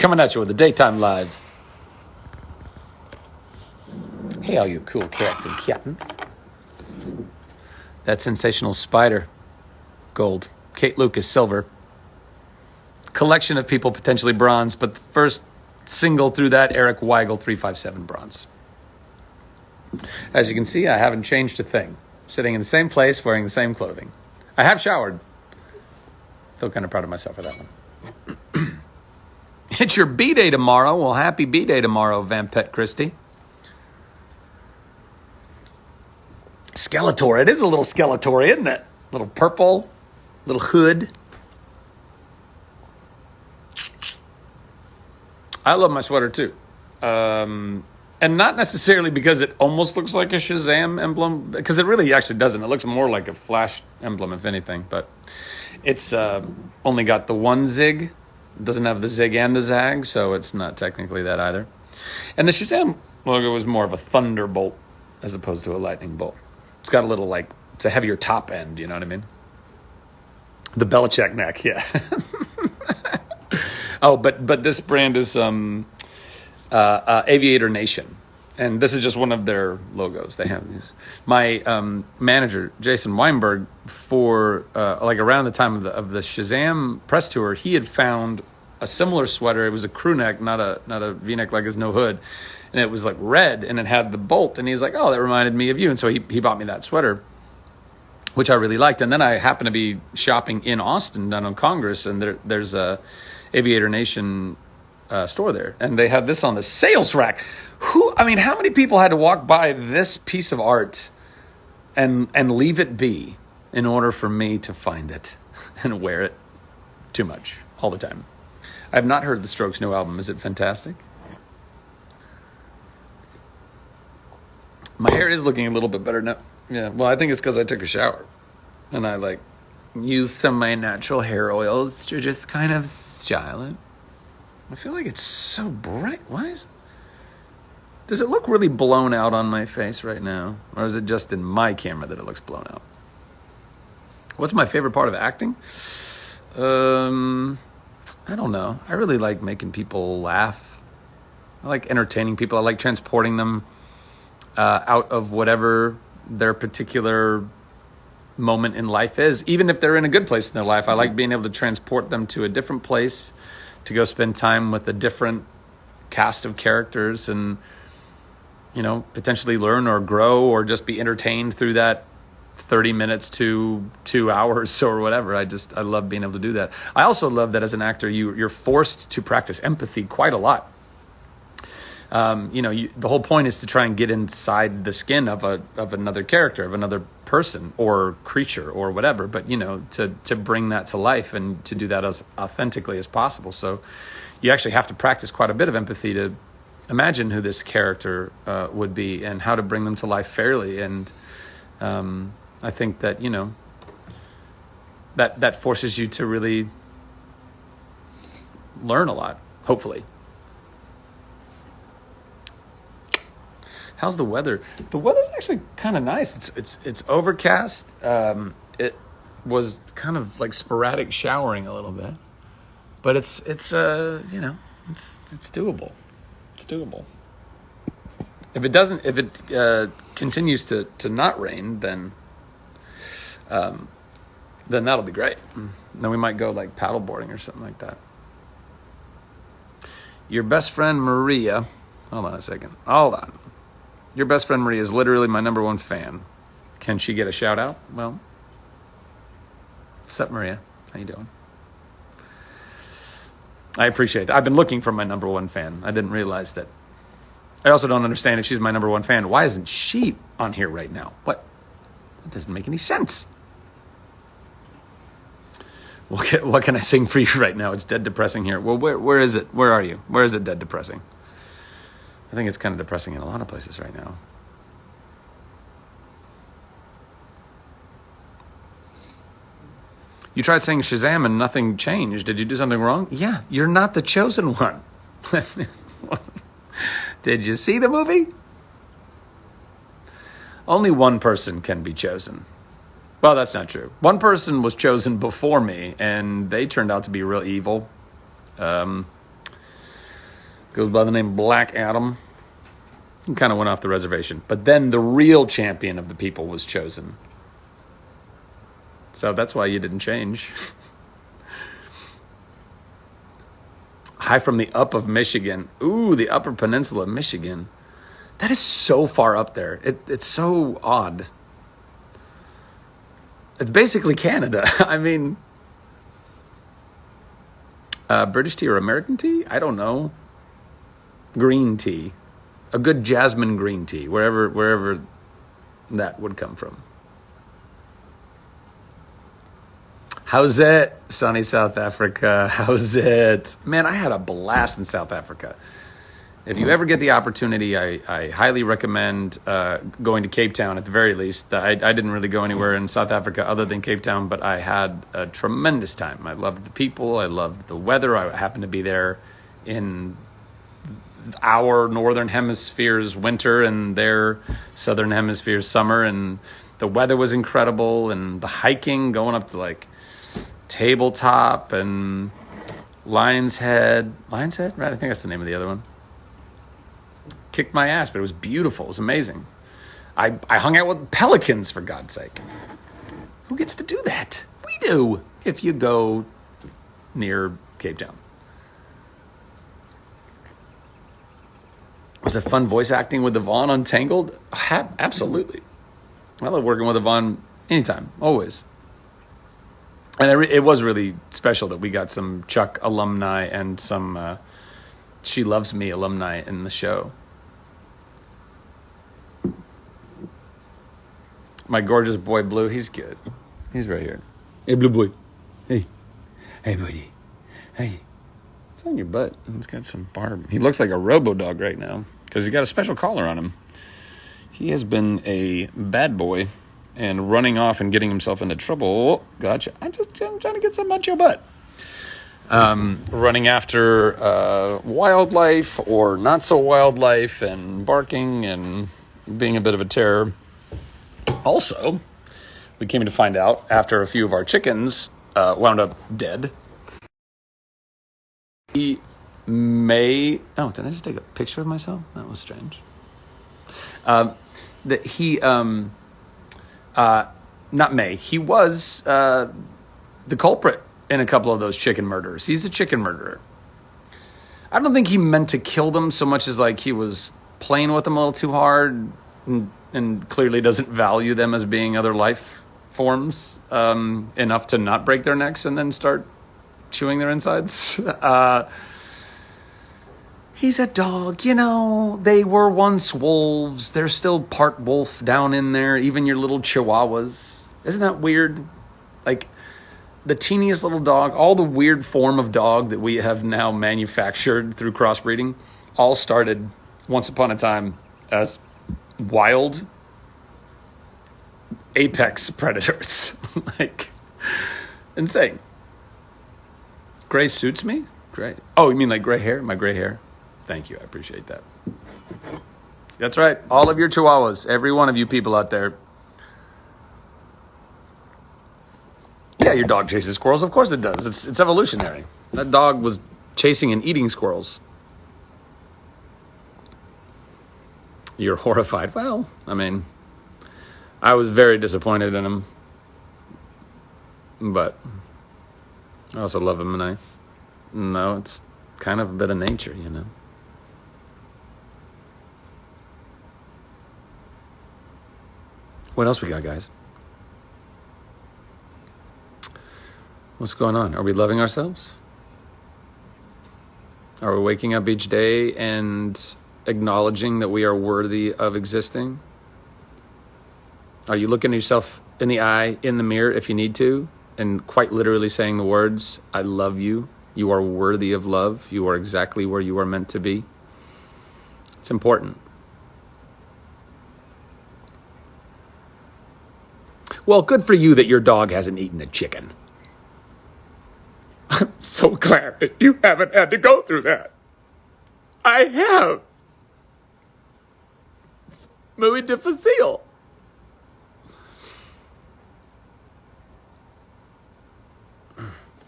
coming at you with a daytime live. Hey, all you cool cats and kittens. That sensational spider, gold. Kate Lucas, silver. Collection of people, potentially bronze, but the first single through that, Eric Weigel, 357, bronze. As you can see, I haven't changed a thing. Sitting in the same place, wearing the same clothing. I have showered. Feel kind of proud of myself for that one. It's your B-Day tomorrow. Well, happy B-Day tomorrow, Vampette Christie. Skeletor. It is a little Skeletor, isn't it? Little purple, little hood. I love my sweater too. And not necessarily because it almost looks like a Shazam emblem, because it really actually doesn't. It looks more like a Flash emblem, if anything. But it's only got the one zig. It doesn't have the zig and the zag, so it's not technically that either. And the Shazam logo was more of a thunderbolt as opposed to a lightning bolt. It's got a little, like, it's a heavier top end, you know what I mean? The Belichick neck, yeah. Oh, but this brand is Aviator Nation, and this is just one of their logos. They have these. My manager, Jason Weinberg, for like around the time of the Shazam press tour, he had found a similar sweater. It was a crew neck, not a V-neck, like there's no hood, and it was like red, and it had the bolt. And he's like, "Oh, that reminded me of you." And so he bought me that sweater, which I really liked. And then I happened to be shopping in Austin down on Congress, and there's a Aviator Nation store there, and they had this on the sales rack. How many people had to walk by this piece of art and leave it be in order for me to find it and wear it? Too much, all the time. I have not heard the Strokes' new album. Is it fantastic? My hair is looking a little bit better now. Yeah, well, I think it's because I took a shower and I used some of my natural hair oils to just kind of style it. I feel like it's so bright. Does it look really blown out on my face right now? Or is it just in my camera that it looks blown out? What's my favorite part of acting? I don't know. I really like making people laugh. I like entertaining people. I like transporting them out of whatever their particular moment in life is. Even if they're in a good place in their life, I like being able to transport them to a different place, to go spend time with a different cast of characters and, potentially learn or grow or just be entertained through that 30 minutes to 2 hours or whatever. I love being able to do that. I also love that as an actor, you're forced to practice empathy quite a lot. The whole point is to try and get inside the skin of another character, of another person or creature or whatever, but to bring that to life and to do that as authentically as possible. So you actually have to practice quite a bit of empathy to imagine who this character would be and how to bring them to life fairly. And I think that that forces you to really learn a lot, hopefully. How's the weather? The weather's actually kind of nice. It's overcast. It was kind of like sporadic showering a little bit, but it's doable. It's doable. If it continues to not rain, then that'll be great. Then we might go like paddleboarding or something like that. Your best friend Maria. Hold on a second. Hold on. Your best friend Maria is literally my number one fan. Can she get a shout out? Well, what's up, Maria? How you doing? I appreciate that. I've been looking for my number one fan. I didn't realize that. I also don't understand if she's my number one fan. Why isn't she on here right now? What? That doesn't make any sense. What can I sing for you right now? It's dead depressing here. Well, where is it? Where are you? Where is it dead depressing? I think it's kind of depressing in a lot of places right now. You tried saying Shazam and nothing changed. Did you do something wrong? Yeah, you're not the chosen one. Did you see the movie? Only one person can be chosen. Well, that's not true. One person was chosen before me, and they turned out to be real evil. Goes by the name Black Adam. He kind of went off the reservation. But then the real champion of the people was chosen. So that's why you didn't change. Hi from the up of Michigan. Ooh, the Upper Peninsula of Michigan. That is so far up there. It's so odd. It's basically Canada. I mean, British tea or American tea? I don't know. Green tea. A good jasmine green tea, wherever that would come from. How's it, sunny South Africa? How's it? Man, I had a blast in South Africa. If you ever get the opportunity, I highly recommend going to Cape Town at the very least. I didn't really go anywhere in South Africa other than Cape Town, but I had a tremendous time. I loved the people. I loved the weather. I happened to be there in our northern hemisphere's winter and their southern hemisphere's summer, and the weather was incredible, and the hiking going up to like Tabletop and Lion's Head, right? I think that's the name of the other one. Kicked my ass, but it was beautiful. It was amazing. I hung out with pelicans, for God's sake. Who gets to do that? We do, if you go near Cape Town. Was it fun voice acting with Yvonne on Tangled? Absolutely. I love working with Yvonne anytime, always. And it was really special that we got some Chuck alumni and some She Loves Me alumni in the show. My gorgeous boy Blue, he's good. He's right here. Hey, Blue boy. Hey. Hey, buddy. Hey. It's on your butt. He's got some barb. He looks like a robo-dog right now because he's got a special collar on him. He has been a bad boy and running off and getting himself into trouble. Gotcha. I'm trying to get something out your butt. Running after wildlife or not so wildlife and barking and being a bit of a terror. Also, we came to find out after a few of our chickens wound up dead. He may... Oh, did I just take a picture of myself? That was strange. That he... not may. He was the culprit in a couple of those chicken murders. He's a chicken murderer. I don't think he meant to kill them so much as like he was playing with them a little too hard and clearly doesn't value them as being other life forms enough to not break their necks and then start chewing their insides. He's a dog, you know. They were once wolves. They're still part wolf down in there, even your little chihuahuas. Isn't that weird? Like, the teeniest little dog, all the weird form of dog that we have now manufactured through crossbreeding, all started once upon a time as wild apex predators. Like, insane. Gray suits me? Great. Oh, you mean like gray hair? My gray hair? Thank you. I appreciate that. That's right. All of your chihuahuas. Every one of you people out there. Yeah, your dog chases squirrels. Of course it does. It's evolutionary. That dog was chasing and eating squirrels. You're horrified. Well, I mean, I was very disappointed in him. But I also love him, and I know it's kind of a bit of nature, you know. What else we got, guys? What's going on? Are we loving ourselves? Are we waking up each day and acknowledging that we are worthy of existing? Are you looking yourself in the eye, in the mirror, if you need to, and quite literally saying the words, I love you. You are worthy of love. You are exactly where you are meant to be. It's important. Well, good for you that your dog hasn't eaten a chicken. I'm so glad that you haven't had to go through that. I have. Muy difícil.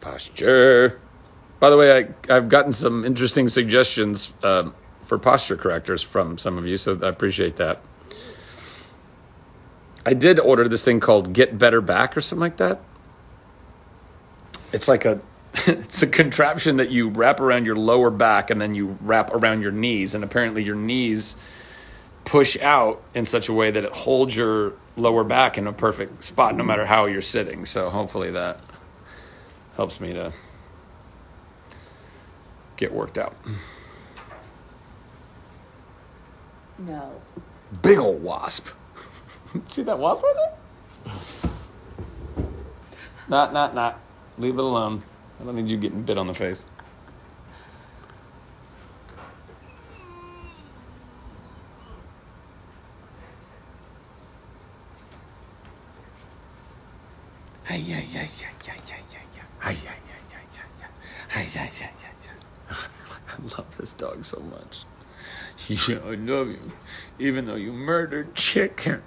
Posture. By the way, I've gotten some interesting suggestions for posture correctors from some of you, so I appreciate that. I did order this thing called Get Better Back or something like that. It's like it's a contraption that you wrap around your lower back and then you wrap around your knees, and apparently your knees push out in such a way that it holds your lower back in a perfect spot no matter how you're sitting. So hopefully that helps me to get worked out. No. Big old wasp. See that wasp right there? Not. Leave it alone. I don't need you getting bit on the face. I love this dog so much. Yeah, I love you, even though you murdered chicken.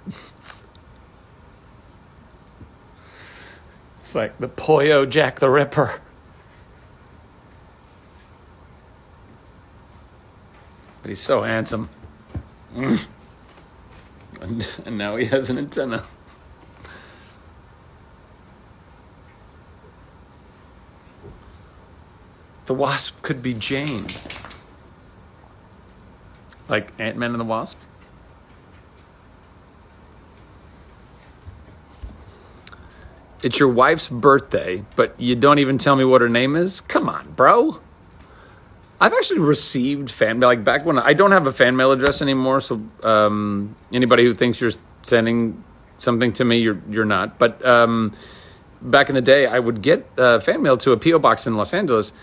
It's like the Pollo Jack the Ripper. But he's so handsome. And now he has an antenna. The wasp could be Jane. Like Ant-Man and the Wasp. It's your wife's birthday, but you don't even tell me what her name is? Come on, bro. I've actually received fan mail, like back when I don't have a fan mail address anymore, so anybody who thinks you're sending something to me, you're not. But back in the day, I would get fan mail to a P.O. box in Los Angeles,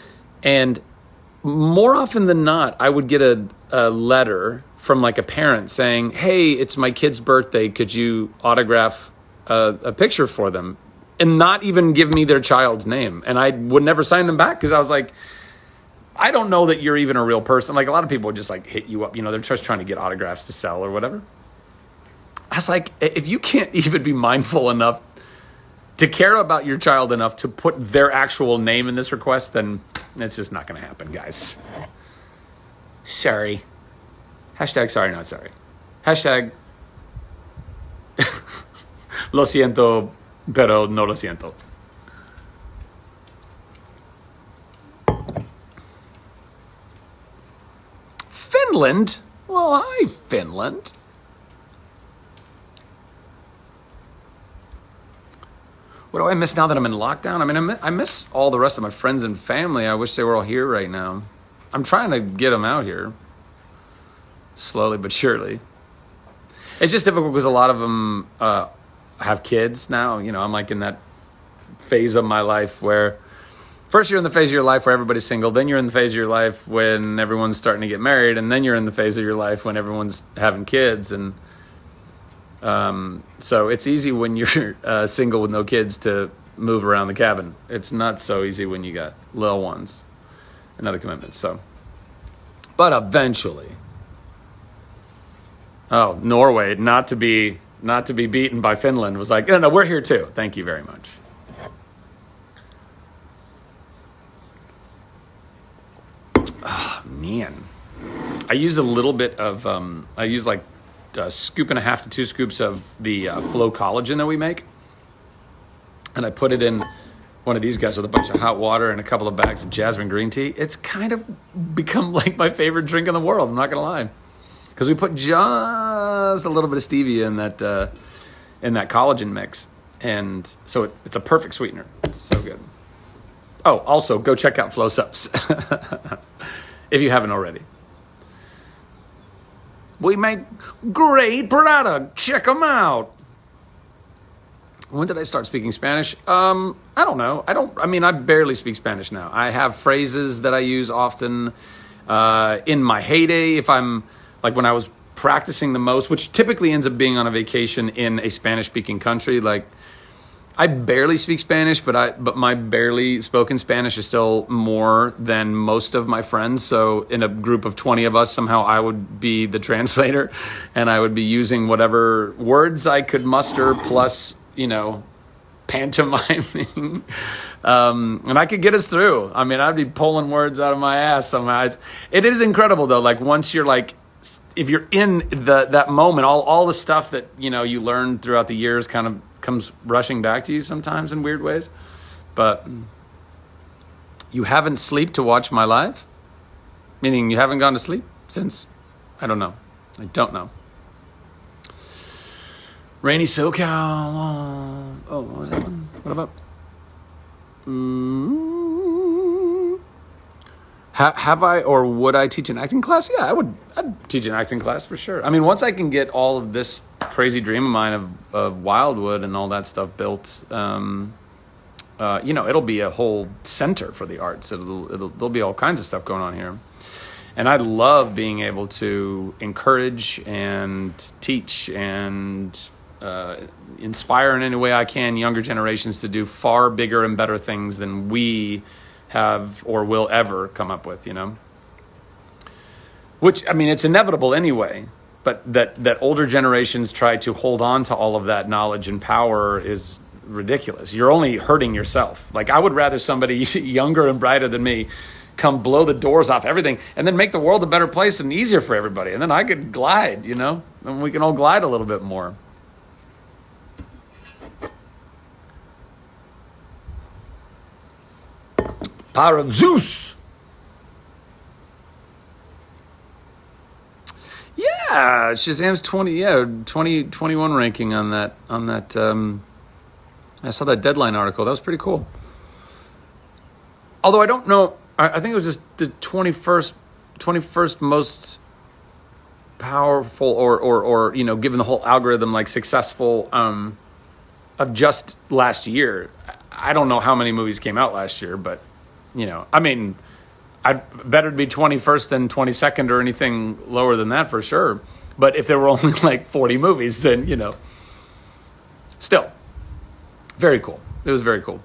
and more often than not, I would get a letter from like a parent saying, "Hey, it's my kid's birthday. Could you autograph a picture for them?" And not even give me their child's name. And I would never sign them back because I was like, I don't know that you're even a real person. Like a lot of people would just like hit you up. You know, they're just trying to get autographs to sell or whatever. I was like, if you can't even be mindful enough to care about your child enough to put their actual name in this request, then it's just not going to happen, guys. Sorry. Hashtag sorry, not sorry. Hashtag lo siento, pero no lo siento. Finland? Well, hi, Finland. What do I miss now that I'm in lockdown? I mean, I miss all the rest of my friends and family. I wish they were all here right now. I'm trying to get them out here. Slowly but surely. It's just difficult because a lot of them have kids now. You know, I'm like in that phase of my life where first you're in the phase of your life where everybody's single, then you're in the phase of your life when everyone's starting to get married, and then you're in the phase of your life when everyone's having kids. And so it's easy when you're single with no kids to move around the cabin. It's not so easy when you got little ones and other commitments. So, but eventually, Norway, not to be beaten by Finland, was like, no, we're here too. Thank you very much. Oh, man. I use a little bit of, I use like a scoop and a half to 2 scoops of the Flow collagen that we make. And I put it in one of these guys with a bunch of hot water and a couple of bags of jasmine green tea. It's kind of become like my favorite drink in the world. I'm not going to lie. Because we put just a little bit of stevia in that collagen mix. And so it's a perfect sweetener. It's so good. Oh, also, go check out Flow Subs if you haven't already. We make great product. Check them out. When did I start speaking Spanish? I don't know. I barely speak Spanish now. I have phrases that I use often in my heyday. If I'm like when I was practicing the most, which typically ends up being on a vacation in a Spanish-speaking country. Like I barely speak Spanish, but my barely spoken Spanish is still more than most of my friends. So in a group of 20 of us, somehow I would be the translator, and I would be using whatever words I could muster, plus, you know, pantomiming And I could get us through. I mean, I'd be pulling words out of my ass somehow. It is incredible though. Like once you're like, if you're in that moment, all the stuff that, you know, you learned throughout the years kind of comes rushing back to you sometimes in weird ways. But you haven't slept to watch my live? Meaning you haven't gone to sleep since? I don't know. I don't know. Rainy SoCal. Oh, what was that one? What about? Have I or would I teach an acting class? Yeah, I'd teach an acting class for sure. I mean, once I can get all of this crazy dream of mine of Wildwood and all that stuff built, you know, it'll be a whole center for the arts. There'll be all kinds of stuff going on here. And I love being able to encourage and teach and inspire in any way I can younger generations to do far bigger and better things than we have or will ever come up with, you know? Which, I mean, it's inevitable anyway, but that older generations try to hold on to all of that knowledge and power is ridiculous. You're only hurting yourself. Like, I would rather somebody younger and brighter than me come blow the doors off everything and then make the world a better place and easier for everybody. And then I could glide, you know? And we can all glide a little bit more. Power of Zeus. Yeah, Shazam's 2021 ranking on that I saw that Deadline article. That was pretty cool. Although I don't know, I think it was just the 21st most powerful or you know, given the whole algorithm, like successful of just last year. I don't know how many movies came out last year, but you know, I mean, I'd better be 21st than 22nd or anything lower than that for sure. But if there were only like 40 movies, then, you know, still very cool. It was very cool.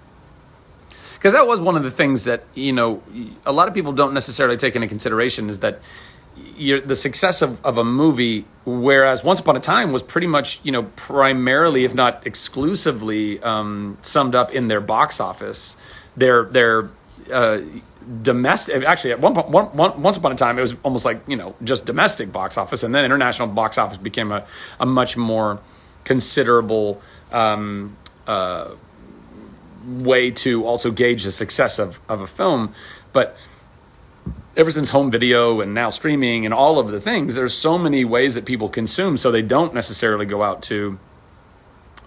Because that was one of the things that, you know, a lot of people don't necessarily take into consideration is that the success of a movie, whereas Once Upon a Time was pretty much, you know, primarily, if not exclusively, summed up in their box office, their domestic, actually at once upon a time, it was almost like, you know, just domestic box office, and then international box office became a much more considerable way to also gauge the success of a film. But ever since home video and now streaming and all of the things, there's so many ways that people consume, so they don't necessarily go out to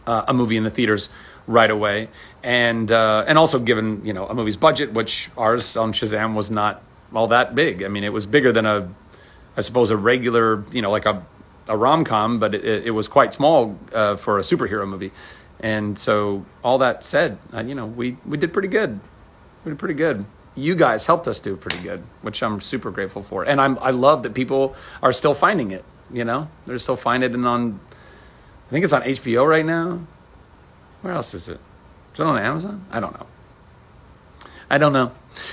a movie in the theaters right away. And also given, you know, a movie's budget, which ours on Shazam was not all that big. I mean, it was bigger than I suppose a regular, you know, like a rom-com, but it was quite small for a superhero movie. And so all that said, you know, we did pretty good. We did pretty good. You guys helped us do pretty good, which I'm super grateful for. And I love that people are still finding it, you know? They're still finding it I think it's on HBO right now. Where else is it? Is it on Amazon? I don't know.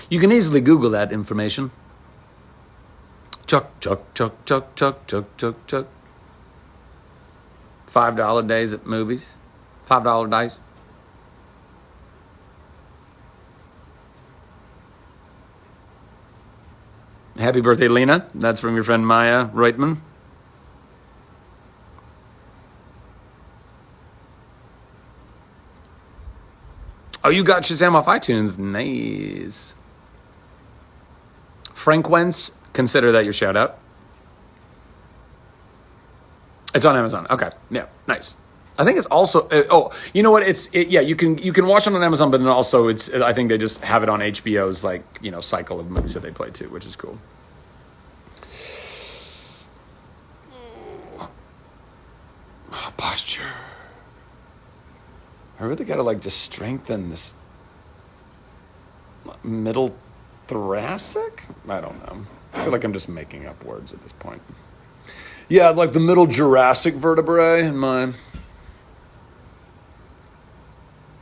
You can easily Google that information. Chuck. $5 days at movies. $5 days. Happy birthday, Lena. That's from your friend Maya Reutman. Oh, you got Shazam off iTunes. Nice. Frank Wentz, consider that your shout out. It's on Amazon. Okay. Yeah. Nice. I think it's also, you know what? Yeah, you can watch it on Amazon, but then also I think they just have it on HBO's, like, you know, cycle of movies that they play too, which is cool. Posture. I really got to, like, just strengthen this middle thoracic? I don't know. I feel like I'm just making up words at this point. Yeah, like the middle Jurassic vertebrae in my...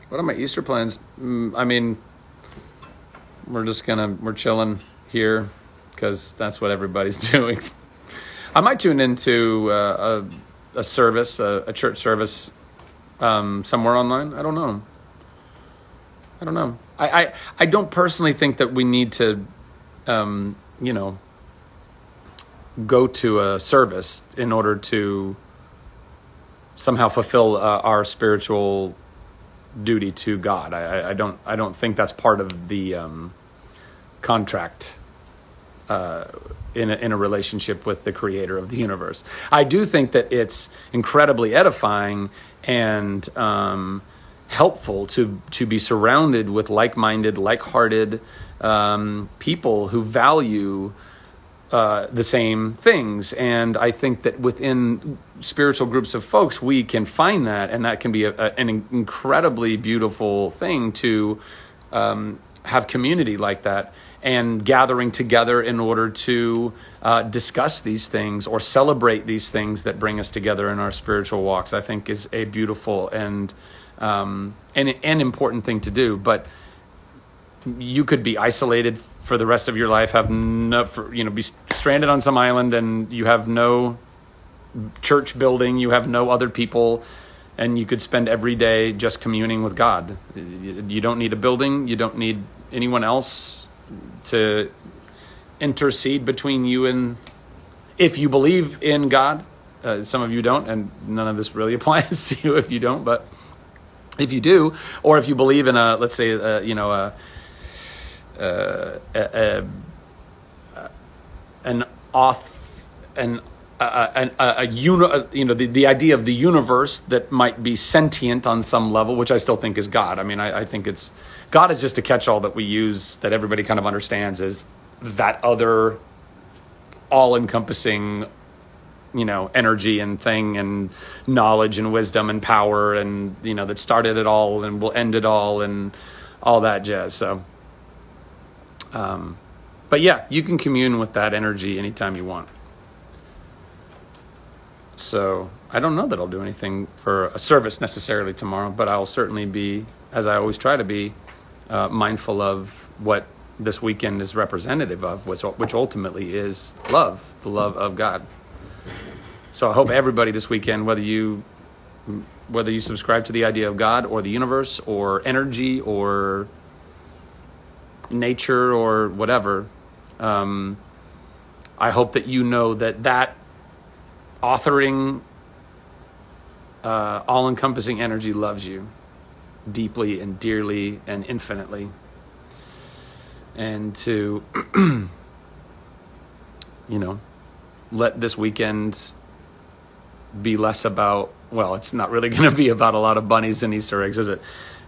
What are my Easter plans? I mean, we're chilling here because that's what everybody's doing. I might tune into a service, a church service, somewhere online. I don't know. I don't know. I don't personally think that we need to, you know, go to a service in order to somehow fulfill our spiritual duty to God. I don't think that's part of the contract in a relationship with the creator of the universe. I do think that it's incredibly edifying and helpful to be surrounded with like-minded, like-hearted people who value the same things. And I think that within spiritual groups of folks, we can find that, and that can be an incredibly beautiful thing to have community like that and gathering together in order to discuss these things or celebrate these things that bring us together in our spiritual walks. I think is a beautiful and an important thing to do. But you could be isolated for the rest of your life, have no, be stranded on some island, and you have no church building, you have no other people, and you could spend every day just communing with God. You don't need a building, you don't need anyone else to intercede between you and, if you believe in God. Some of you don't, and none of this really applies to you if you don't, but if you do, or if you believe in a, let's say, the idea of the universe that might be sentient on some level, which I still think is God. I mean, I think it's God is just a catch-all that we use that everybody kind of understands as that other all-encompassing, energy and thing and knowledge and wisdom and power and, that started it all and will end it all and all that jazz. So, but yeah, you can commune with that energy anytime you want. So I don't know that I'll do anything for a service necessarily tomorrow, but I'll certainly be, as I always try to be, mindful of what this weekend is representative of, which ultimately is love, the love of God. So I hope everybody this weekend, whether you subscribe to the idea of God or the universe or energy or nature or whatever, I hope that you know that authoring, all-encompassing energy loves you deeply and dearly and infinitely. And to, let this weekend be less about, well, it's not really going to be about a lot of bunnies and Easter eggs, is it?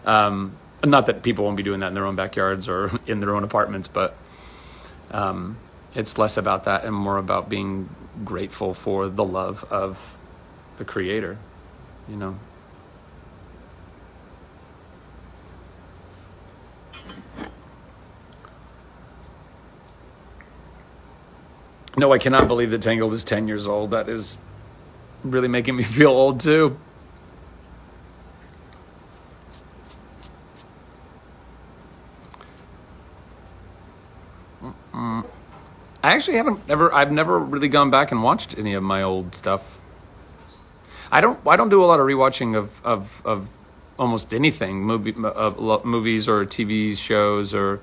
Not that people won't be doing that in their own backyards or in their own apartments, but it's less about that and more about being grateful for the love of the Creator, No, I cannot believe that Tangled is 10 years old. That is really making me feel old too. I actually I've never really gone back and watched any of my old stuff. I don't do a lot of rewatching of almost anything, movies or TV shows, or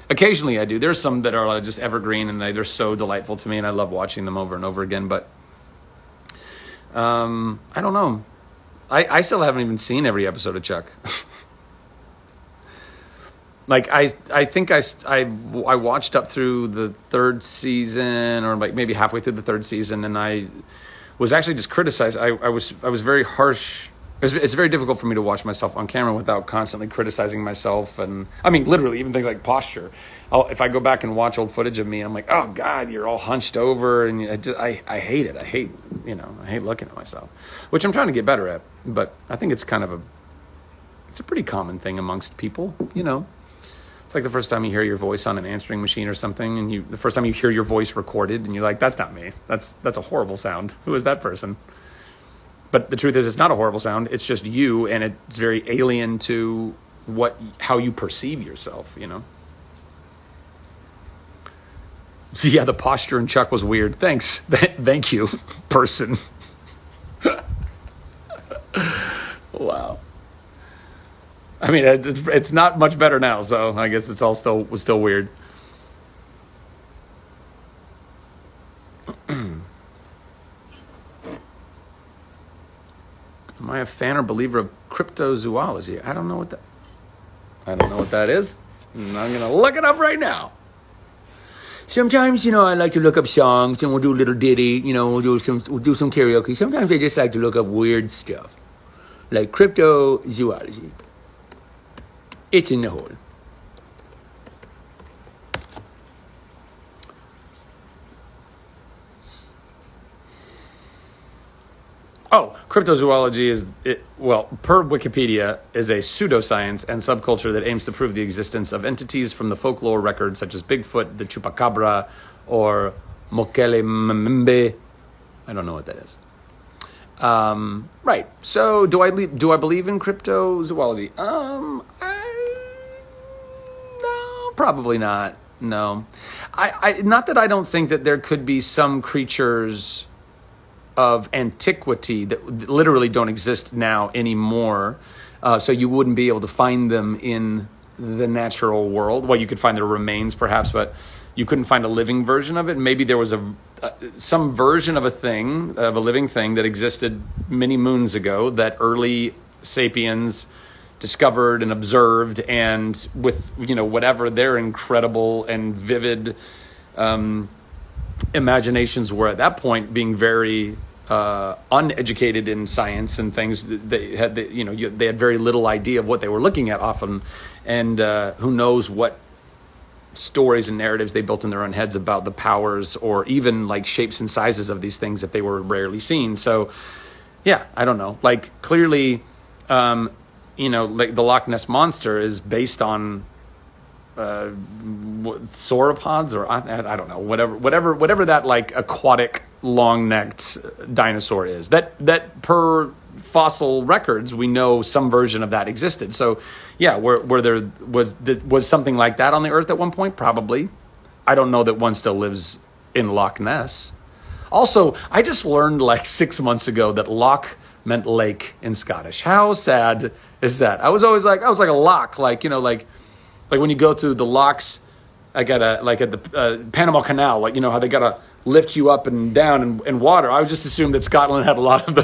occasionally I do. There's some that are just evergreen and they're so delightful to me and I love watching them over and over again, but I don't know. I still haven't even seen every episode of Chuck. Like I think I watched up through the third season, or like maybe halfway through the third season, and I was actually just criticized. I was very harsh. It's very difficult for me to watch myself on camera without constantly criticizing myself, and I mean literally even things like posture. If I go back and watch old footage of me, I'm like, oh God, you're all hunched over, and I hate it. I hate looking at myself, which I'm trying to get better at. But I think it's kind of it's a pretty common thing amongst people, It's like the first time you hear your voice on an answering machine or something, and the first time you hear your voice recorded, and you're like, that's not me. That's a horrible sound. Who is that person? But the truth is, it's not a horrible sound. It's just you, and it's very alien to how you perceive yourself, So yeah, the posture in Chuck was weird. Thanks. Thank you, person. Wow. I mean, it's not much better now, so I guess it's all still weird. Am I a fan or believer of cryptozoology? I don't know what that is. And I'm gonna look it up right now. Sometimes, I like to look up songs and we'll do a little ditty, we'll do some karaoke. Sometimes I just like to look up weird stuff. Like cryptozoology. It's in the hole. Oh, cryptozoology per Wikipedia, is a pseudoscience and subculture that aims to prove the existence of entities from the folklore records such as Bigfoot, the Chupacabra, or Mokele Mbembe. I don't know what that is. Right. So, do I believe in cryptozoology? No, probably not. No, I not that I don't think that there could be some creatures of antiquity that literally don't exist now anymore. So you wouldn't be able to find them in the natural world. Well, you could find their remains perhaps, but you couldn't find a living version of it. Maybe there was some version of a living thing that existed many moons ago that early sapiens discovered and observed, and with, whatever their incredible and vivid imaginations were at that point, being very uneducated in science and things. They had very little idea of what they were looking at often, and who knows what stories and narratives they built in their own heads about the powers or even like shapes and sizes of these things if they were rarely seen. So yeah, I don't know. Like clearly, like the Loch Ness Monster is based on sauropods, or I don't know, whatever that like aquatic long-necked dinosaur is. That per fossil records we know some version of that existed. So yeah, where there was something like that on the Earth at one point, probably. I don't know that one still lives in Loch Ness. Also, I just learned like 6 months ago that loch meant lake in Scottish. How sad is that? I was like a loch, like when you go to the locks, at the Panama Canal, like, how they gotta lift you up and down in water. I just assumed that Scotland had a lot of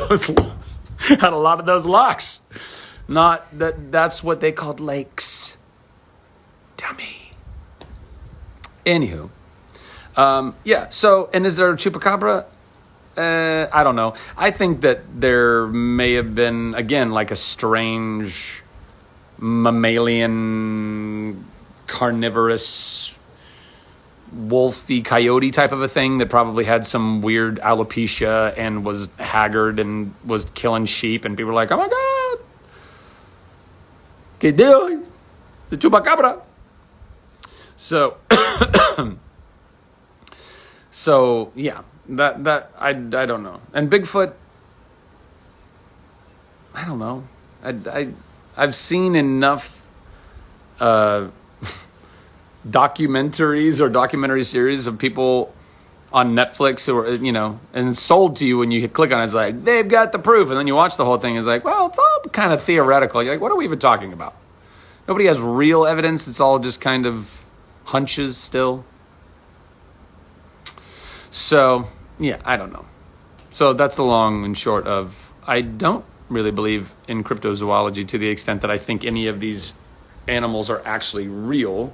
those locks. Not that's what they called lakes. Dummy. Anywho, yeah. So, and is there a chupacabra? I don't know. I think that there may have been, again, like a strange mammalian, carnivorous, wolfy coyote type of a thing that probably had some weird alopecia and was haggard and was killing sheep, and people were like, oh my God, que Dios, the chupacabra. So, so yeah, that I don't know. And Bigfoot, I don't know. I've seen enough documentaries or documentary series of people on Netflix, or and it's sold to you when you click on it. It's like, they've got the proof, and then you watch the whole thing. It's like, well, it's all kind of theoretical. You're like, what are we even talking about? Nobody has real evidence. It's all just kind of hunches still. So yeah, I don't know. So that's the long and short of, I don't really believe in cryptozoology to the extent that I think any of these animals are actually real.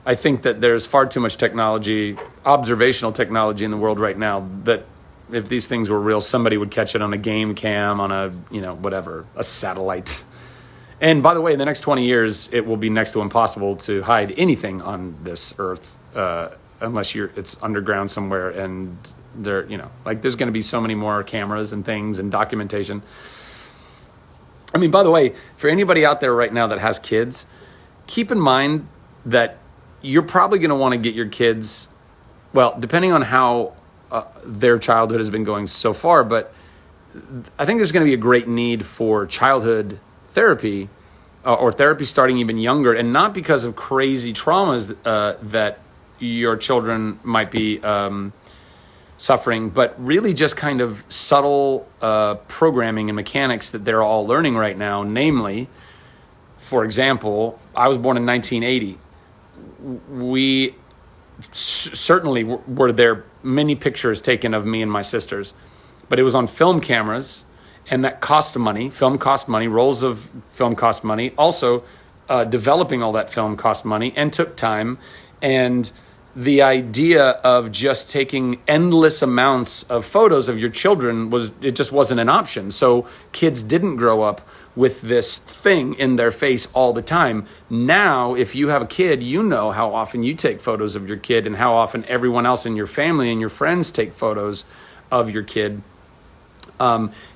I think that there's far too much technology, observational technology in the world right now, that if these things were real, somebody would catch it on a game cam, on a, a satellite. And by the way, in the next 20 years, it will be next to impossible to hide anything on this earth, unless it's underground somewhere, and there's going to be so many more cameras and things and documentation. I mean, by the way, for anybody out there right now that has kids, keep in mind that you're probably going to want to get your kids, well, depending on how their childhood has been going so far, but I think there's going to be a great need for childhood therapy, or therapy starting even younger, and not because of crazy traumas that your children might be suffering, but really just kind of subtle programming and mechanics that they're all learning right now, namely for example, I was born in 1980. We certainly were there many pictures taken of me and my sisters, but it was on film cameras, and that cost money. Film cost money. Rolls of film cost money. Also, developing all that film cost money and took time. And the idea of just taking endless amounts of photos of your children just wasn't an option. So kids didn't grow up with this thing in their face all the time. Now, if you have a kid, you know how often you take photos of your kid and how often everyone else in your family and your friends take photos of your kid.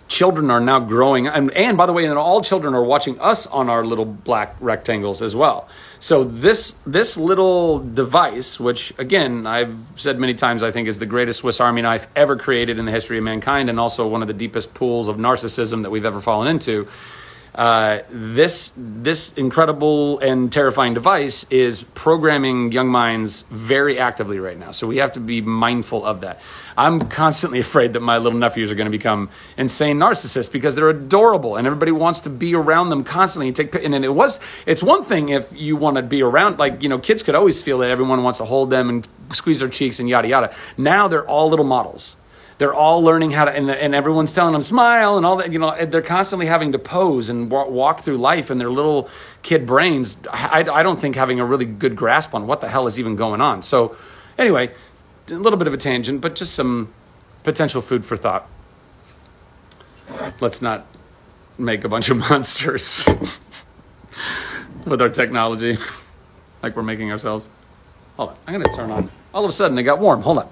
Children are now growing, and by the way, and all children are watching us on our little black rectangles as well. So this little device, which again, I've said many times, I think is the greatest Swiss Army knife ever created in the history of mankind, and also one of the deepest pools of narcissism that we've ever fallen into. This incredible and terrifying device is programming young minds very actively right now. So we have to be mindful of that. I'm constantly afraid that my little nephews are going to become insane narcissists because they're adorable and everybody wants to be around them constantly and it's one thing if you want to be around, kids could always feel that everyone wants to hold them and squeeze their cheeks and yada, yada. Now they're all little models. They're all learning how to, and everyone's telling them smile and all that, they're constantly having to pose and walk through life in their little kid brains. I don't think having a really good grasp on what the hell is even going on. So anyway, a little bit of a tangent, but just some potential food for thought. Let's not make a bunch of monsters with our technology like we're making ourselves. Hold on, I'm going to turn on. All of a sudden it got warm. Hold on.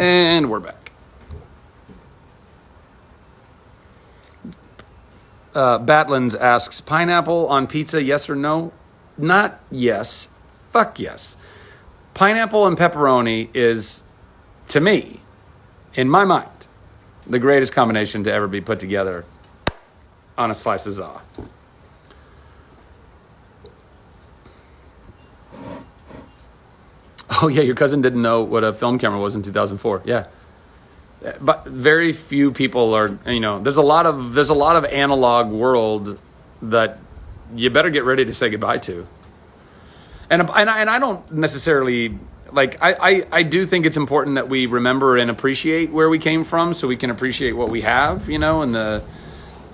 And we're back. Batlands asks, pineapple on pizza, yes or no? Not yes. Fuck yes. Pineapple and pepperoni is, to me, in my mind, the greatest combination to ever be put together on a slice of za. Oh yeah, your cousin didn't know what a film camera was in 2004. Yeah, but very few people are. There's a lot of analog world that you better get ready to say goodbye to. And I don't necessarily I do think it's important that we remember and appreciate where we came from, so we can appreciate what we have, and the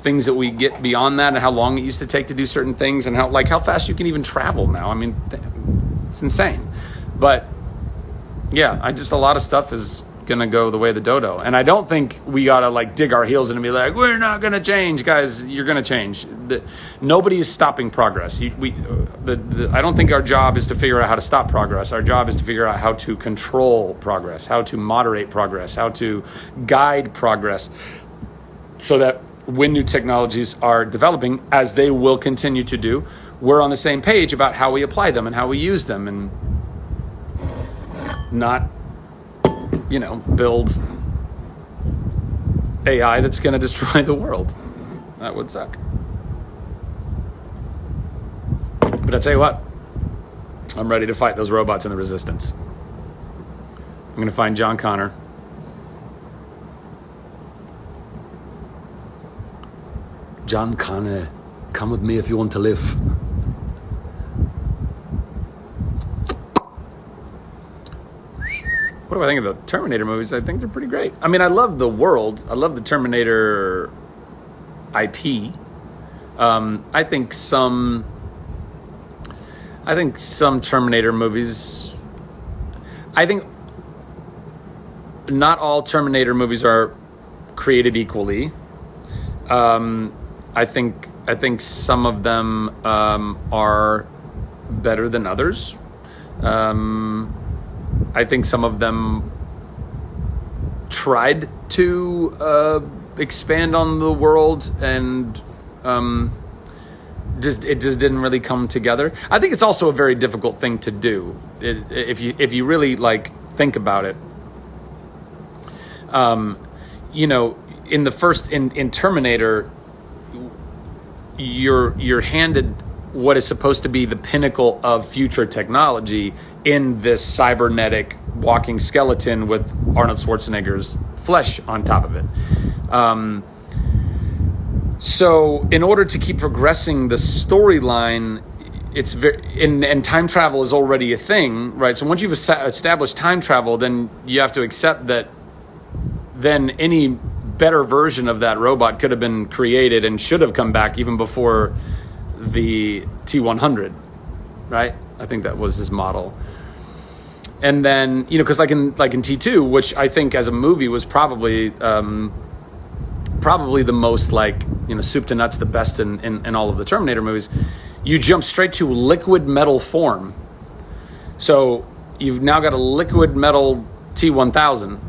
things that we get beyond that, and how long it used to take to do certain things, and how fast you can even travel now. I mean, it's insane. But yeah, a lot of stuff is gonna go the way of the dodo, and I don't think we gotta dig our heels in and be like, we're not gonna change, guys. You're gonna change. Nobody is stopping progress. I don't think our job is to figure out how to stop progress. Our job is to figure out how to control progress, how to moderate progress, how to guide progress, so that when new technologies are developing, as they will continue to do, we're on the same page about how we apply them and how we use them, and not, build AI that's going to destroy the world. That would suck. But I tell you what, I'm ready to fight those robots in the resistance. I'm going to find John Connor. John Connor, come with me if you want to live. What do I think of the Terminator movies? I think they're pretty great. I mean, I love the world. I love the Terminator IP. I think some Terminator movies. I think not all Terminator movies are created equally. I think some of them are better than others. I think some of them tried to expand on the world, and it just didn't really come together. I think it's also a very difficult thing to do if you really think about it. In Terminator, you're handed what is supposed to be the pinnacle of future technology in this cybernetic walking skeleton with Arnold Schwarzenegger's flesh on top of it. So in order to keep progressing the storyline, it's and time travel is already a thing, right? So once you've established time travel, then you have to accept that then any better version of that robot could have been created and should have come back even before the T-100, right? I think that was his model. And then, you know, because like in T2, which I think as a movie was probably the most, like, you know, soup to nuts, the best in all of the Terminator movies, you jump straight to liquid metal form. So you've now got a liquid metal T-1000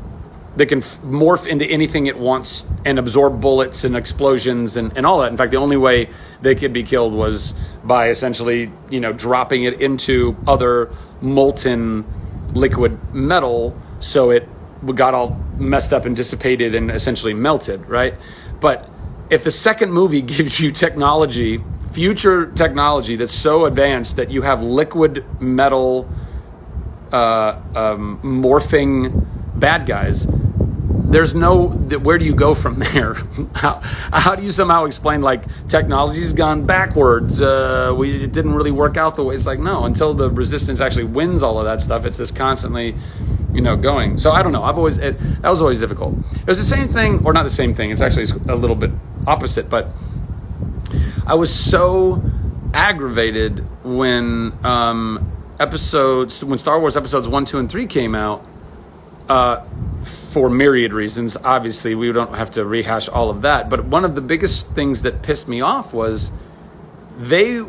that can morph into anything it wants and absorb bullets and explosions and all that. In fact, the only way they could be killed was by essentially, you know, dropping it into other molten liquid metal, so it got all messed up and dissipated and essentially melted, right? But if the second movie gives you technology, future technology that's so advanced that you have liquid metal morphing bad guys, there's no, where do you go from there? How do you somehow explain, like, technology's gone backwards, it didn't really work out the way? It's like, no, until the resistance actually wins all of that stuff, it's just constantly, you know, going. So I don't know, that was always difficult. It was the same thing, or not the same thing, it's actually a little bit opposite, but I was so aggravated when when Star Wars episodes 1, 2, and 3 came out, for myriad reasons. Obviously, we don't have to rehash all of that. But one of the biggest things that pissed me off was they,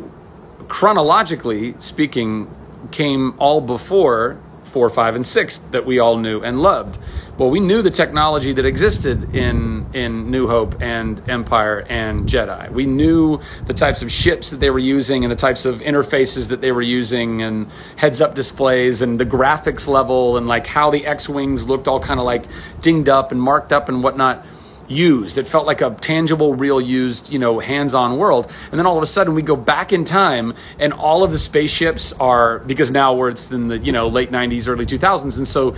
chronologically speaking, came all before 4, 5, and 6 that we all knew and loved. Well, we knew the technology that existed in New Hope and Empire and Jedi. We knew the types of ships that they were using and the types of interfaces that they were using and heads-up displays and the graphics level and like how the X-Wings looked all kind of like dinged up and marked up and whatnot. Used. It felt like a tangible, real used, you know, hands-on world. And then all of a sudden we go back in time and all of the spaceships are, because now it's in the, you know, late 90s, early 2000s. And so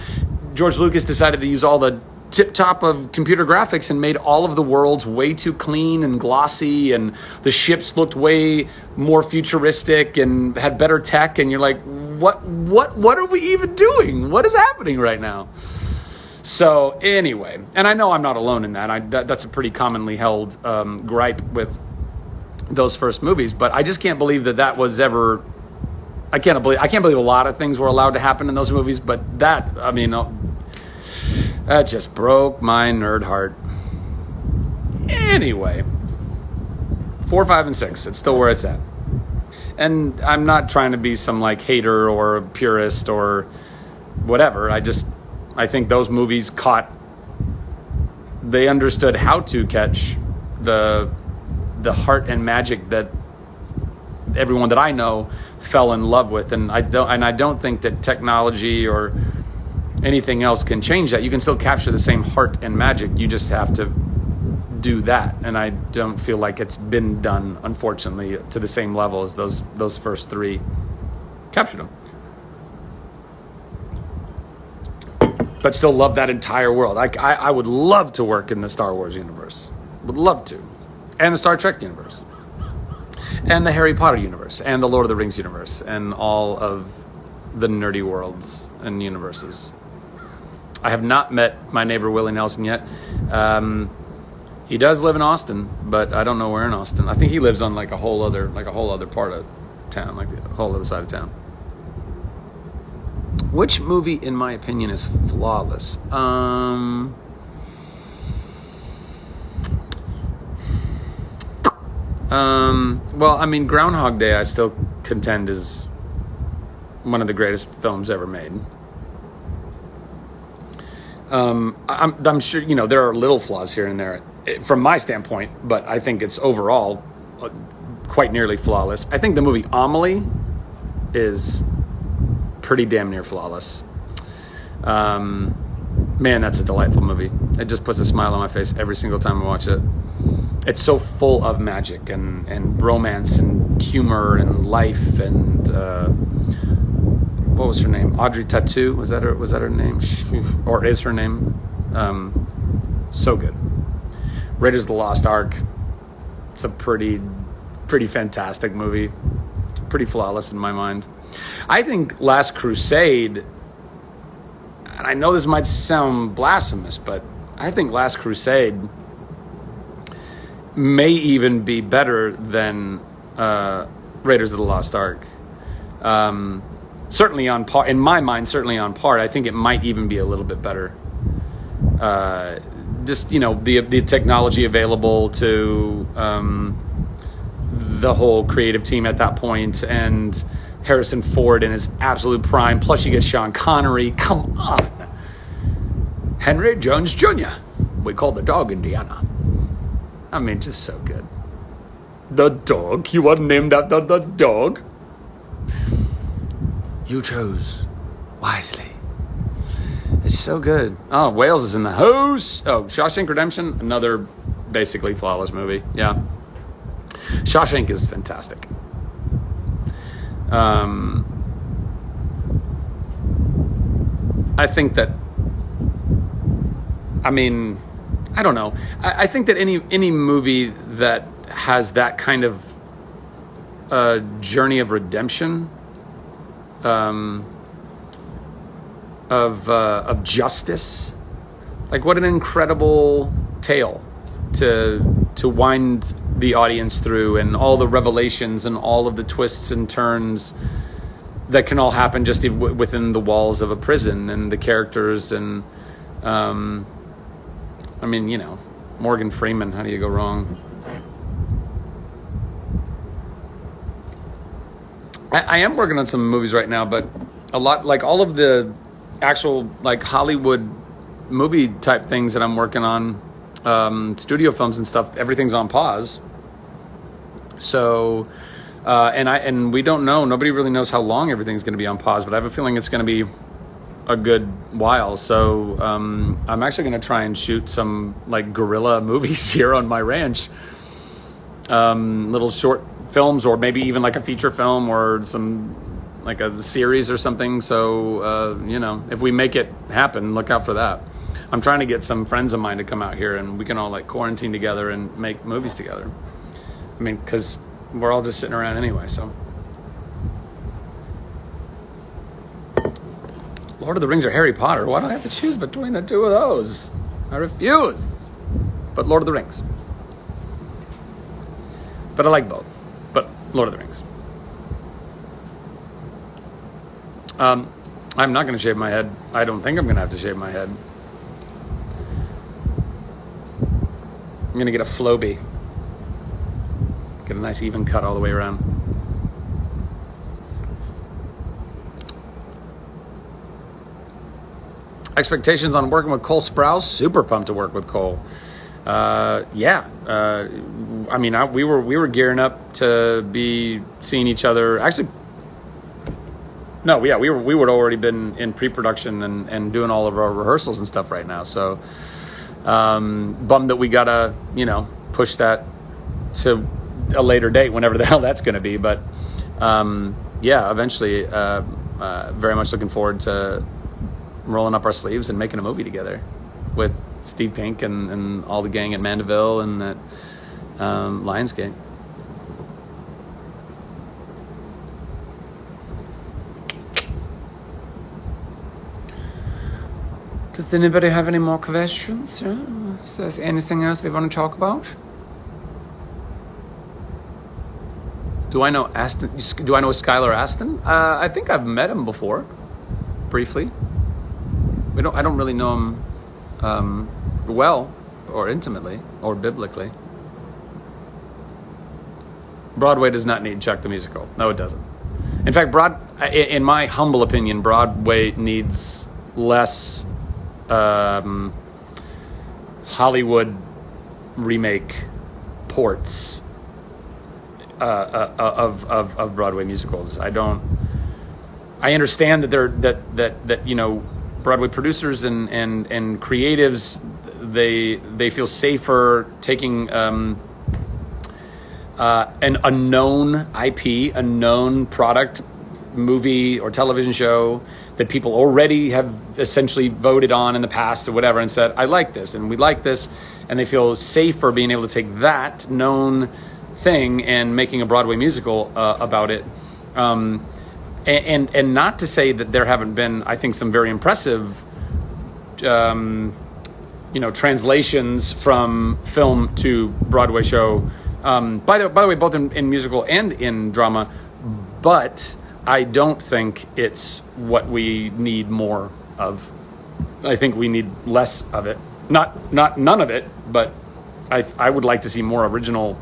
George Lucas decided to use all the tip-top of computer graphics and made all of the worlds way too clean and glossy, and the ships looked way more futuristic and had better tech. And you're like, what are we even doing? What is happening right now? So anyway, and I know I'm not alone in that. That's a pretty commonly held gripe with those first movies. But I just can't believe that was ever. I can't believe a lot of things were allowed to happen in those movies. But that, I mean, that just broke my nerd heart. Anyway, 4, 5, and 6. It's still where it's at. And I'm not trying to be some like hater or purist or whatever. I think those movies they understood how to catch the heart and magic that everyone that I know fell in love with. And I don't think that technology or anything else can change that. You can still capture the same heart and magic. You just have to do that. And I don't feel like it's been done, unfortunately, to the same level as those first 3 captured them. But still love that entire world. I would love to work in the Star Wars universe. Would love to. And the Star Trek universe. And the Harry Potter universe. And the Lord of the Rings universe. And all of the nerdy worlds and universes. I have not met my neighbor Willie Nelson yet. He does live in Austin, but I don't know where in Austin. I think he lives on like a whole other part of town, like the whole other side of town. Which movie, in my opinion, is flawless? Well, I mean, Groundhog Day, I still contend is one of the greatest films ever made. I'm sure, you know, there are little flaws here and there from my standpoint, but I think it's overall quite nearly flawless. I think the movie Amelie is pretty damn near flawless. Man, that's a delightful movie. It just puts a smile on my face every single time I watch it. It's so full of magic and romance and humor and life and what was her name? Audrey Tautou, was that her name? Or is her name? So good. Raiders of the Lost Ark. It's a pretty fantastic movie. Pretty flawless in my mind. I think Last Crusade, and I know this might sound blasphemous, but I think Last Crusade may even be better than Raiders of the Lost Ark. Certainly on par, in my mind, certainly on par. I think it might even be a little bit better. Just, the technology available to the whole creative team at that point, and Harrison Ford in his absolute prime. Plus you get Sean Connery. Come on. Henry Jones Jr. We call the dog Indiana. I mean, just so good. The dog? You are named after the dog? You chose wisely. It's so good. Oh, Wales is in the house. Oh, Shawshank Redemption, another basically flawless movie. Yeah. Shawshank is fantastic. I think that, I don't know. I think that any movie that has that kind of journey of redemption, of justice, like what an incredible tale to wind the audience through, and all the revelations and all of the twists and turns that can all happen just within the walls of a prison, and the characters, and Morgan Freeman, how do you go wrong? I am working on some movies right now, but a lot, like all of the actual like Hollywood movie type things that I'm working on, studio films and stuff, everything's on pause. So, and we don't know, nobody really knows how long everything's going to be on pause, but I have a feeling it's going to be a good while. So, I'm actually going to try and shoot some like guerrilla movies here on my ranch, little short films, or maybe even like a feature film or some like a series or something. So, if we make it happen, look out for that. I'm trying to get some friends of mine to come out here, and we can all like quarantine together and make movies together. I mean, because we're all just sitting around anyway, so. Lord of the Rings or Harry Potter? Why do I have to choose between the two of those? I refuse. But Lord of the Rings. But I like both. But Lord of the Rings. I'm not going to shave my head. I don't think I'm going to have to shave my head. I'm going to get a Flowbee. Get a nice even cut all the way around. Expectations on working with Cole Sprouse? Super pumped to work with Cole. We were gearing up to be seeing each other. Actually, no, yeah, we would already been in pre-production and doing all of our rehearsals and stuff right now. So, bummed that we gotta, push that to a later date, whenever the hell that's going to be. But eventually, very much looking forward to rolling up our sleeves and making a movie together with Steve Pink and all the gang at Mandeville and at Lionsgate. Does anybody have any more questions? Yeah? Is there anything else we want to talk about? Do I know Aston? Do I know Skylar Aston? I think I've met him before, briefly. I don't really know him well, or intimately, or biblically. Broadway does not need Chuck the Musical. No, it doesn't. In fact, in my humble opinion, Broadway needs less Hollywood remake ports of Broadway musicals. I understand that Broadway producers and creatives, they feel safer taking an unknown IP, a known product, movie or television show that people already have essentially voted on in the past or whatever and said, I like this and we like this, and they feel safer being able to take that known thing and making a Broadway musical about it. And not to say that there haven't been, I think, some very impressive translations from film to Broadway show. By the way, both in musical and in drama, but I don't think it's what we need more of. I think we need less of it. Not none of it, but I would like to see more original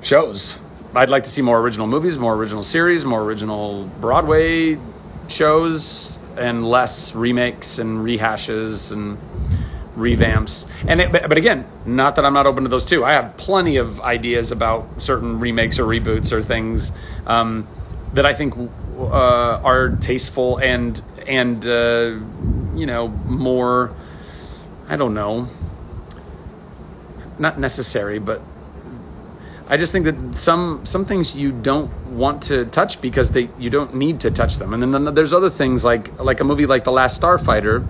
shows. I'd like to see more original movies, more original series, more original Broadway shows, and less remakes and rehashes and revamps. But again, not that I'm not open to those too. I have plenty of ideas about certain remakes or reboots or things that I think are tasteful and more, I don't know, not necessary, but I just think that some things you don't want to touch because you don't need to touch them. And then there's other things like a movie like The Last Starfighter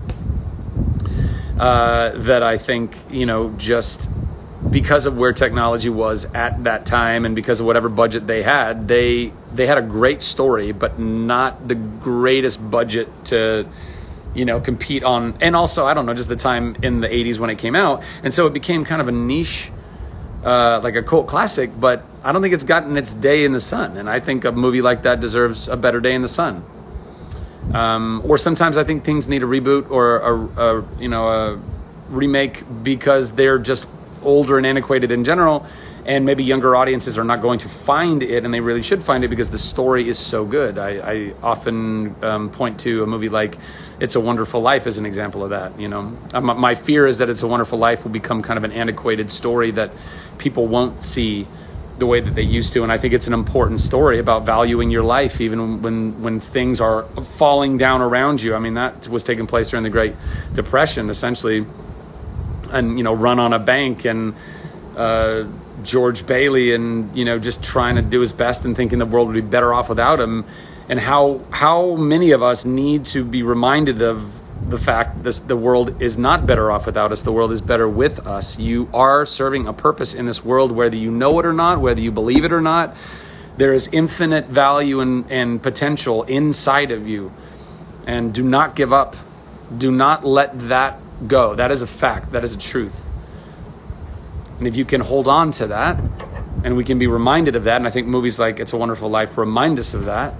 that I think, just because of where technology was at that time and because of whatever budget they had a great story, but not the greatest budget to, compete on. And also, I don't know, just the time in the 80s when it came out. And so it became kind of a niche, like a cult classic, but I don't think it's gotten its day in the sun. And I think a movie like that deserves a better day in the sun. Or sometimes I think things need a reboot or a remake because they're just older and antiquated in general, and maybe younger audiences are not going to find it, and they really should find it because the story is so good. I often point to a movie like It's a Wonderful Life as an example of that. My fear is that It's a Wonderful Life will become kind of an antiquated story that people won't see the way that they used to. And I think it's an important story about valuing your life even when things are falling down around you. I mean, that was taking place during the Great Depression, essentially, and Run on a Bank and George Bailey and just trying to do his best and thinking the world would be better off without him, and how many of us need to be reminded of the fact that the world is not better off without us. The world is better with us. You are serving a purpose in this world, whether you know it or not, whether you believe it or not. There is infinite value and potential inside of you, and do not give up. Do not let that go. That is a fact. That is a truth. And if you can hold on to that, and we can be reminded of that, and I think movies like It's a Wonderful Life remind us of that,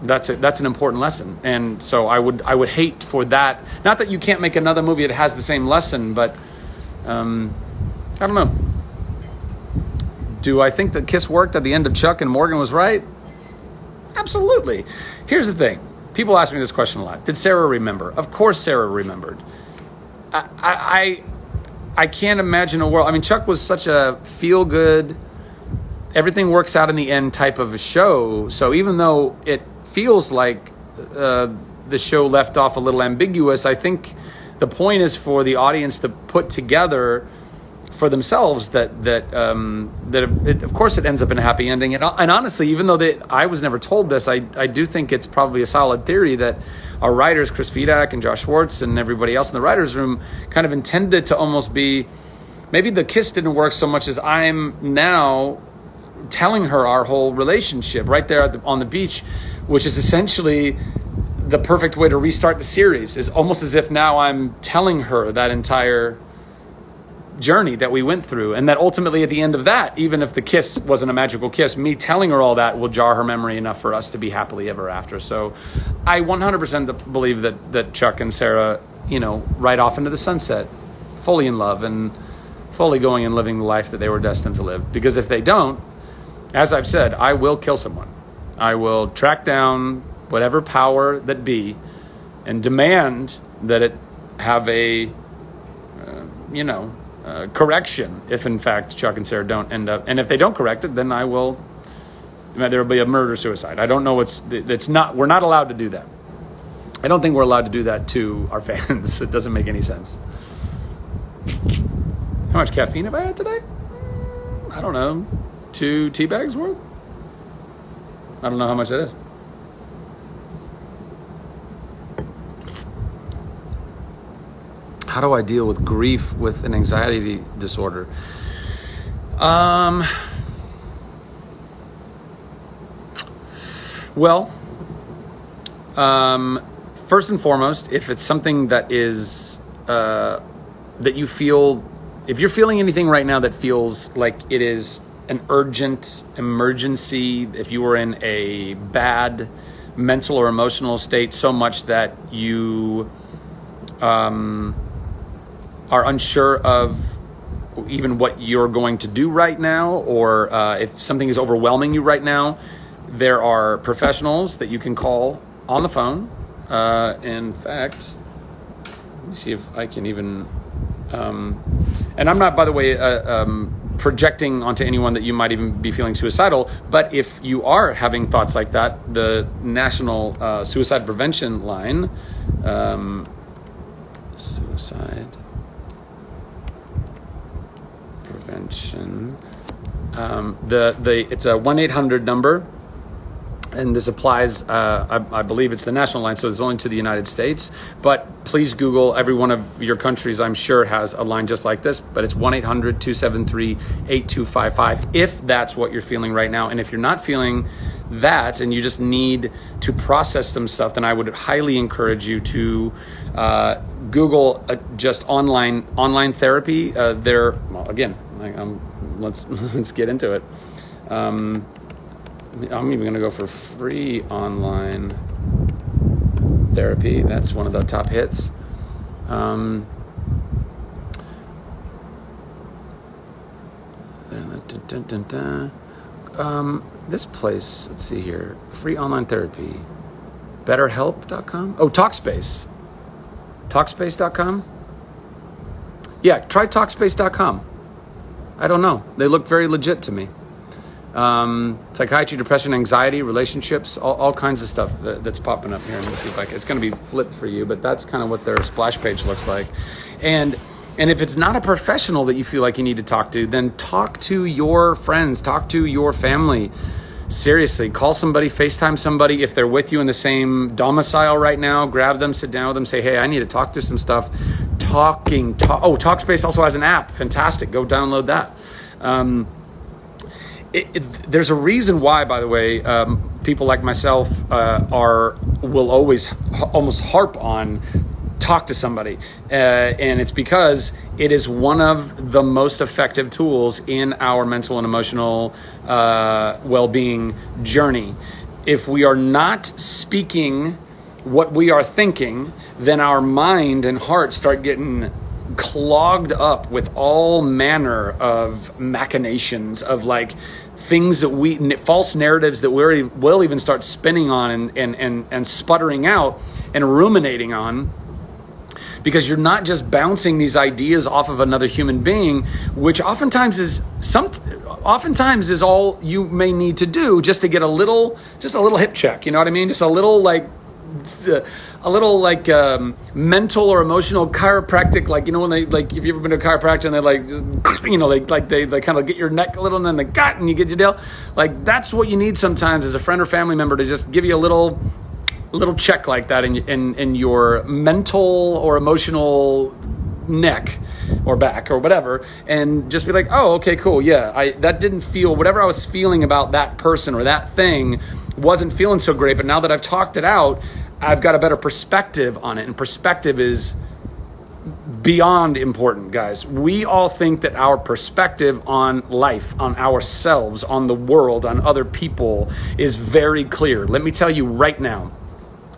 that's an important lesson. And so I would hate for that. Not that you can't make another movie that has the same lesson, but I don't know. Do I think that Kiss worked at the end of Chuck and Morgan was right? Absolutely. Here's the thing. People ask me this question a lot. Did Sarah remember? Of course Sarah remembered. I can't imagine a world. I mean, Chuck was such a feel-good, everything works out in the end type of a show. So even though it feels like the show left off a little ambiguous, I think the point is for the audience to put together for themselves that of course it ends up in a happy ending. And honestly, even though I was never told this, I do think it's probably a solid theory that our writers, Chris Fedak and Josh Schwartz and everybody else in the writers' room, kind of intended to almost be, maybe the kiss didn't work so much as I'm now telling her our whole relationship right there on the beach, which is essentially the perfect way to restart the series. Is almost as if now I'm telling her that entire journey that we went through, and that ultimately at the end of that, even if the kiss wasn't a magical kiss, me telling her all that will jar her memory enough for us to be happily ever after. So I 100% believe that Chuck and Sarah, ride off into the sunset, fully in love and fully going and living the life that they were destined to live. Because if they don't, as I've said, I will kill someone. I will track down whatever power that be and demand that it have a, correction if in fact Chuck and Sarah don't end up, and if they don't correct it, then there will be a murder-suicide. I don't know we're not allowed to do that. I don't think we're allowed to do that to our fans. It doesn't make any sense. How much caffeine have I had today? I don't know, 2 tea bags worth? I don't know how much that is. How do I deal with grief with an anxiety disorder? Well, first and foremost, if it's something that is that you feel, if you're feeling anything right now that feels like it is an urgent emergency, if you were in a bad mental or emotional state so much that you are unsure of even what you're going to do right now, or if something is overwhelming you right now, there are professionals that you can call on the phone. In fact, let me see if I can even, and I'm not, by the way, projecting onto anyone that you might even be feeling suicidal, but if you are having thoughts like that, the National Suicide Prevention Line, suicide prevention, it's a 1-800 number, and this applies, I believe it's the national line, so it's only to the United States, but please Google, every one of your countries I'm sure has a line just like this, but it's 1-800-273-8255 if that's what you're feeling right now. And if you're not feeling that and you just need to process some stuff, then I would highly encourage you to Google just online therapy. Well, again, let's get into it. I'm even going to go for free online therapy. That's one of the top hits. This place, let's see here. Free online therapy. BetterHelp.com? Oh, Talkspace. Talkspace.com? Yeah, try Talkspace.com. I don't know. They look very legit to me. Psychiatry, depression, anxiety, relationships, all kinds of stuff that's popping up here. Let me see if it's going to be flipped for you, but that's kind of what their splash page looks like. And if it's not a professional that you feel like you need to talk to, then talk to your friends, talk to your family. Seriously, call somebody, FaceTime somebody. If they're with you in the same domicile right now, grab them, sit down with them, say, hey, I need to talk through some stuff. Talkspace also has an app. Fantastic. Go download that. There's a reason why, by the way, people like myself will always almost harp on talk to somebody, and it's because it is one of the most effective tools in our mental and emotional well-being journey. If we are not speaking what we are thinking, then our mind and heart start getting clogged up with all manner of machinations of like things that false narratives that we'll even start spinning on and sputtering out and ruminating on, because you're not just bouncing these ideas off of another human being, which oftentimes is all you may need to do just to get a little hip check. You know what I mean? Just a little mental or emotional chiropractic, like, you know, when they, like, if you've ever been to a chiropractor and they they kind of get your neck a little and then the gut and you get your deal, like that's what you need sometimes as a friend or family member, to just give you a little check like that in your mental or emotional neck or back or whatever, and just be like, oh, okay, cool, yeah, that didn't feel, whatever I was feeling about that person or that thing wasn't feeling so great, but now that I've talked it out, I've got a better perspective on it. And perspective is beyond important, guys. We all think that our perspective on life, on ourselves, on the world, on other people is very clear. Let me tell you right now,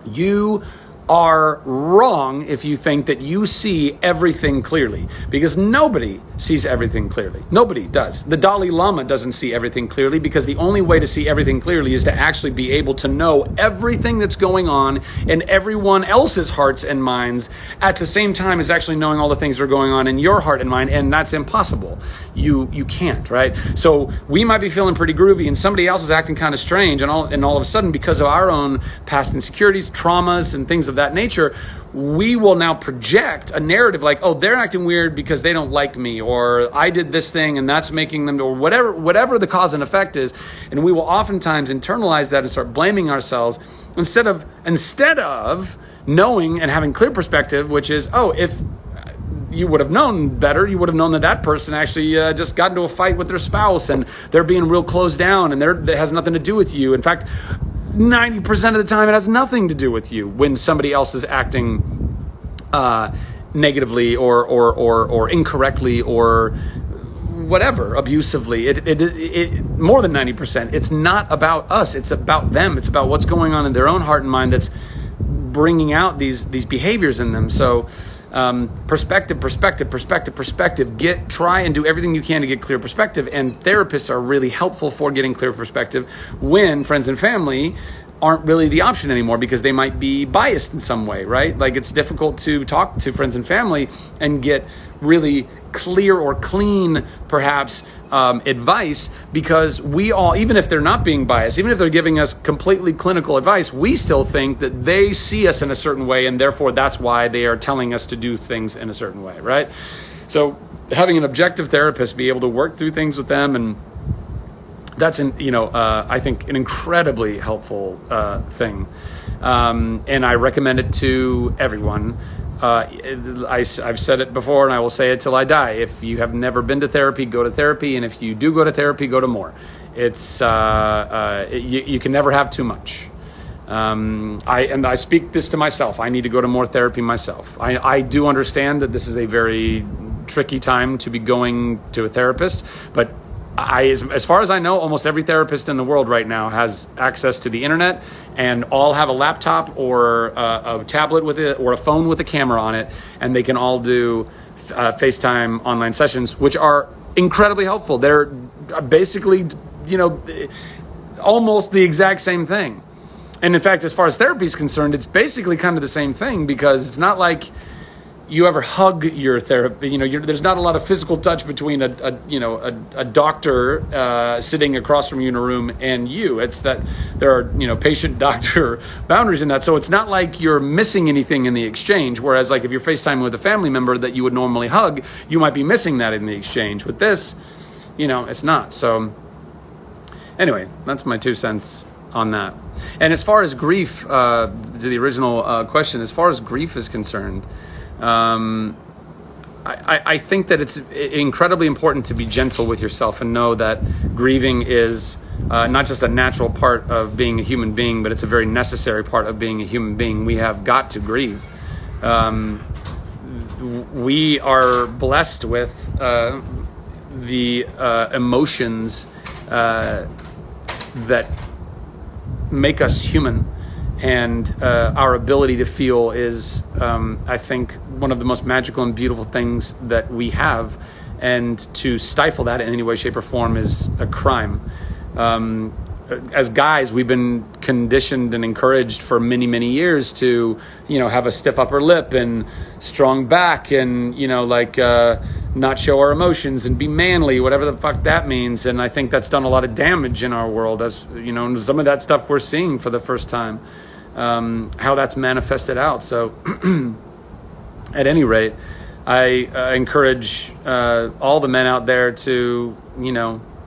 you are wrong if you think that you see everything clearly, because nobody sees everything clearly. Nobody does. The Dalai Lama doesn't see everything clearly, because the only way to see everything clearly is to actually be able to know everything that's going on in everyone else's hearts and minds at the same time as actually knowing all the things that are going on in your heart and mind, and that's impossible. You can't, right? So we might be feeling pretty groovy and somebody else is acting kind of strange, and all of a sudden, because of our own past insecurities, traumas, and things of that nature, we will now project a narrative like, oh, they're acting weird because they don't like me, or I did this thing and that's making them, or whatever the cause and effect is. And we will oftentimes internalize that and start blaming ourselves instead of knowing and having clear perspective, which is, oh, if you would have known better, you would have known that that person actually just got into a fight with their spouse and they're being real closed down and that has nothing to do with you. In fact, 90% of the time, it has nothing to do with you when somebody else is acting negatively or incorrectly or whatever, abusively. It more than 90%. It's not about us. It's about them. It's about what's going on in their own heart and mind that's bringing out these behaviors in them. So perspective. Try and do everything you can to get clear perspective. And therapists are really helpful for getting clear perspective when friends and family aren't really the option anymore because they might be biased in some way, right? Like it's difficult to talk to friends and family and get really clear or clean, perhaps, advice, because we all, even if they're not being biased, even if they're giving us completely clinical advice, we still think that they see us in a certain way, and therefore that's why they are telling us to do things in a certain way, right? So having an objective therapist be able to work through things with them, and that's I think an incredibly helpful thing, and I recommend it to everyone. I've said it before and I will say it till I die. If you have never been to therapy, go to therapy. And if you do go to therapy, go to more. It's, you can never have too much. I speak this to myself. I need to go to more therapy myself. I do understand that this is a very tricky time to be going to a therapist, but as far as I know, almost every therapist in the world right now has access to the internet, and all have a laptop or a tablet with it or a phone with a camera on it, and they can all do FaceTime online sessions, which are incredibly helpful. They're basically, almost the exact same thing. And in fact, as far as therapy is concerned, it's basically kind of the same thing, because it's not like you ever hug your therapist. There's not a lot of physical touch between a doctor sitting across from you in a room and you. It's that there are patient-doctor boundaries in that. So it's not like you're missing anything in the exchange. Whereas like if you're FaceTiming with a family member that you would normally hug, you might be missing that in the exchange. With this, it's not. So anyway, that's my 2 cents on that. And as far as grief, to the original question, as far as grief is concerned, I think that it's incredibly important to be gentle with yourself and know that grieving is not just a natural part of being a human being, but it's a very necessary part of being a human being. We have got to grieve. We are blessed with the emotions that make us human. And our ability to feel is, I think, one of the most magical and beautiful things that we have. And to stifle that in any way, shape, or form is a crime. As guys, we've been conditioned and encouraged for many, many years to, have a stiff upper lip and strong back and, not show our emotions and be manly, whatever the fuck that means. And I think that's done a lot of damage in our world, as and some of that stuff we're seeing for the first time. How that's manifested out. So at any rate, I encourage all the men out there to,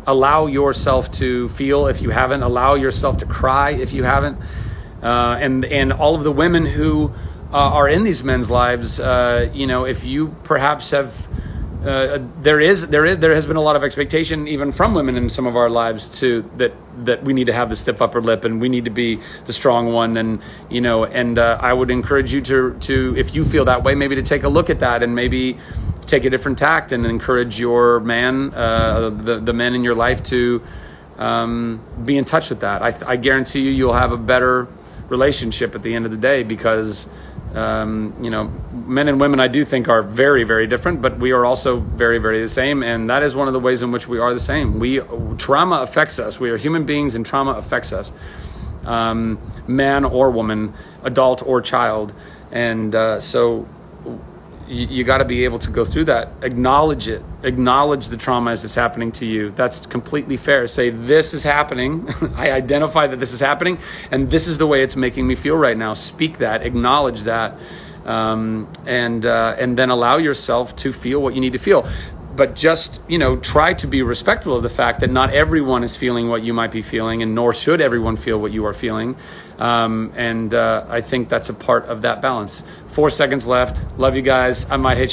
allow yourself to feel if you haven't, allow yourself to cry if you haven't, and all of the women who are in these men's lives, if you perhaps have, there has been a lot of expectation even from women in some of our lives too, that we need to have the stiff upper lip and we need to be the strong one, and I would encourage you to if you feel that way, maybe to take a look at that and maybe take a different tact and encourage your man, the men in your life to be in touch with that. I guarantee you'll have a better relationship at the end of the day, because men and women I do think are very, very different, but we are also very, very the same. And that is one of the ways in which we are the same. Trauma affects us. We are human beings and trauma affects us. Man or woman, adult or child. And so you got to be able to go through that, acknowledge it, acknowledge the trauma as it's happening to you. That's completely fair. Say, this is happening. I identify that this is happening, and this is the way it's making me feel right now. Speak that, acknowledge that, and then allow yourself to feel what you need to feel. But just, try to be respectful of the fact that not everyone is feeling what you might be feeling, and nor should everyone feel what you are feeling. I think that's a part of that balance. 4 seconds left. Love you guys. I might hit you